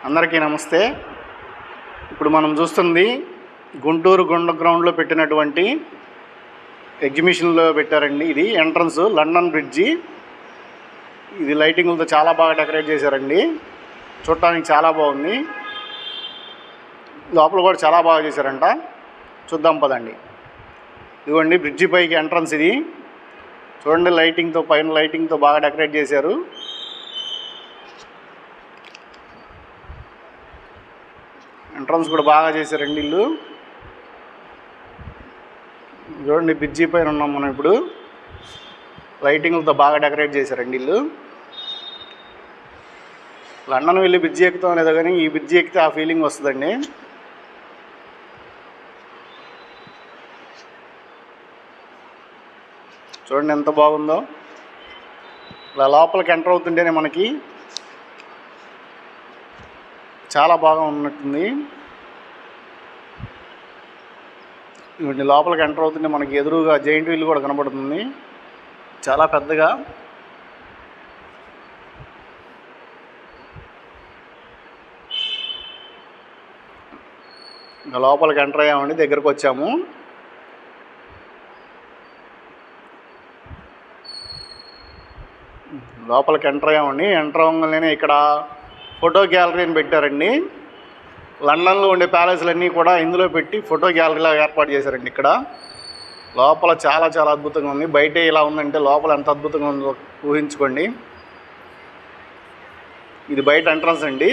అందరికీ నమస్తే. ఇప్పుడు మనం చూస్తుంది గుంటూరు గుండ గ్రౌండ్లో పెట్టినటువంటి ఎగ్జిబిషన్లో పెట్టారండి. ఇది ఎంట్రన్స్ లండన్ బ్రిడ్జి. ఇది లైటింగ్లతో చాలా బాగా డెకరేట్ చేశారండి. చూడటానికి చాలా బాగుంది. లోపల కూడా చాలా బాగా చేశారంట. చూద్దాం పదండి. ఇదిగోండి బ్రిడ్జి పైకి ఎంట్రన్స్. ఇది చూడండి, లైటింగ్తో పైన లైటింగ్తో బాగా డెకరేట్ చేశారు. ఎంట్రన్స్ కూడా బాగా చేశారండి. ఇల్లు చూడండి, బ్రిడ్జి పైన ఉన్నాం మనం ఇప్పుడు. లైటింగ్లతో బాగా డెకరేట్ చేశారండి ఇల్లు. లండన్ వెళ్ళి బ్రిడ్జి ఎక్కుతాం లేదా కానీ ఈ బ్రిడ్జి ఎక్కితే ఆ ఫీలింగ్ వస్తుందండి. చూడండి ఎంత బాగుందో. ఇలా లోపలికి ఎంటర్ అవుతుంటేనే మనకి చాలా బాగా ఉన్నట్టుంది. ఇవన్నీ లోపలికి ఎంటర్ అవుతుంటే మనకి ఎదురుగా జైంట్ వీల్ కూడా కనబడుతుంది, చాలా పెద్దగా. ఇంకా లోపలికి ఎంటర్ అయ్యామండి, దగ్గరకు వచ్చాము. లోపలికి ఎంటర్ అయ్యామండి. ఎంటర్ అవ్వగానే ఇక్కడ ఫోటో గ్యాలరీని పెట్టారండి. లండన్లో ఉండే ప్యాలెస్లన్నీ కూడా ఇందులో పెట్టి ఫోటో గ్యాలరీలా ఏర్పాటు చేశారండి. ఇక్కడ లోపల చాలా చాలా అద్భుతంగా ఉంది. బయటే ఇలా ఉందంటే లోపల ఎంత అద్భుతంగా ఉందో ఊహించుకోండి. ఇది బయట ఎంట్రన్స్ అండి.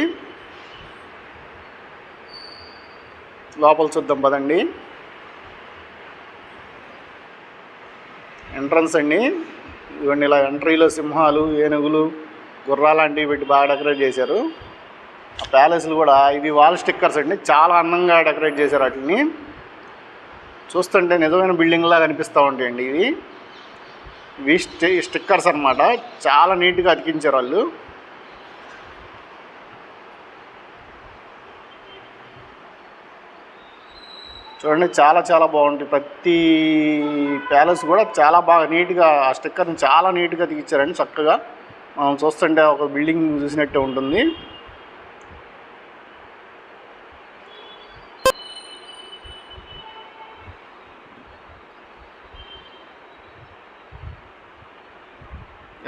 లోపల చూద్దాం పదండి. ఎంట్రన్స్ అండి. ఇవన్నీ ఇలా ఎంట్రీలో సింహాలు, ఏనుగులు, గుర్రాలాంటివి పెట్టి బాగా డెకరేట్ చేశారు. ఆ ప్యాలెస్లు కూడా ఇవి వాల్ స్టిక్కర్స్ అండి, చాలా అందంగా డెకరేట్ చేశారు. వాటిని చూస్తుంటే నిజమైన బిల్డింగ్ లాగా అనిపిస్తూ ఉంటాయండి. ఇవి స్టిక్కర్స్ అన్నమాట. చాలా నీట్గా అతికించారు వాళ్ళు. చూడండి, చాలా చాలా బాగుంటాయి. ప్రతి ప్యాలెస్ కూడా చాలా బాగా నీట్గా ఆ స్టిక్కర్ని చాలా నీట్గా అతికించారండి. చక్కగా మనం చూస్తుంటే ఒక బిల్డింగ్ చూసినట్టే ఉంటుంది.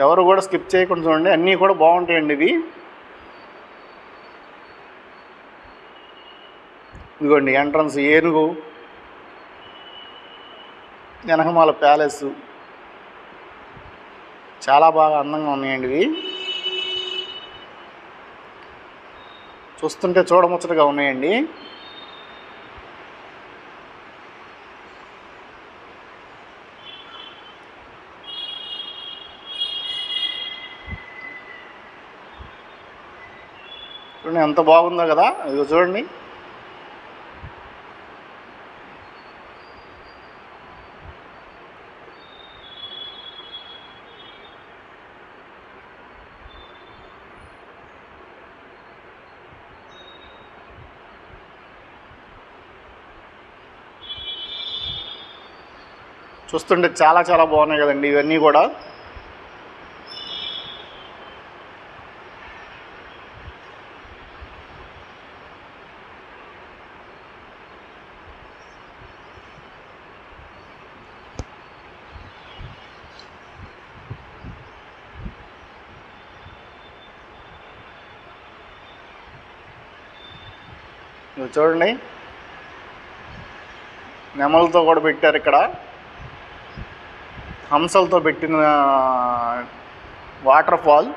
ఎవరు కూడా స్కిప్ చేయకుండా చూడండి, అన్నీ కూడా బాగుంటాయండి. ఇదిగోండి ఎంట్రన్స్, ఏనుగు, జనహమాల ప్యాలెస్ చాలా బాగా అందంగా ఉన్నాయండి. ఇవి చూస్తుంటే చూడముచ్చటగా ఉన్నాయండి. చూడండి ఎంత బాగుందో కదా. ఇదిగో చూడండి, చూస్తుంటే చాలా చాలా బాగున్నాయి కదండి ఇవన్నీ కూడా. చూడండి, నెమలతో కూడా పెట్టారు ఇక్కడ. హంసలతో పెట్టిన వాటర్ ఫాల్.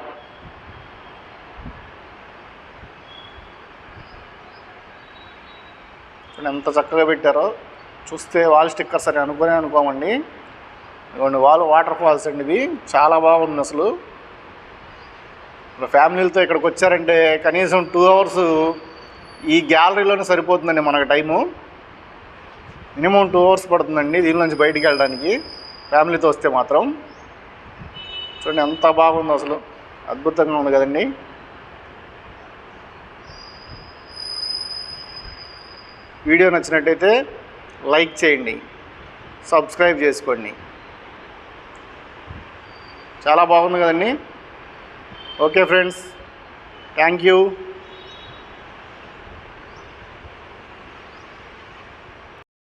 ఎంత చక్కగా పెట్టారో. చూస్తే వాల్ స్టిక్కర్స్ అని అనుకోమండి. ఇవ్వండి వాటర్ ఫాల్స్ అండి. ఇవి చాలా బాగుంది అసలు. ఫ్యామిలీలతో ఇక్కడికి వచ్చారంటే కనీసం 2 hours ఈ గ్యాలరీలోనే సరిపోతుందండి మనకు టైము. మినిమం 2 hours పడుతుందండి దీని నుంచి బయటికి వెళ్ళడానికి ఫ్యామిలీతో వస్తే మాత్రం. చూడండి ఎంత బాగుందో అసలు, అద్భుతంగా ఉంది కదండి. వీడియో నచ్చినట్టయితే లైక్ చేయండి, సబ్స్క్రైబ్ చేసుకోండి. చాలా బాగుంది కదండి. Okay friends, thank you.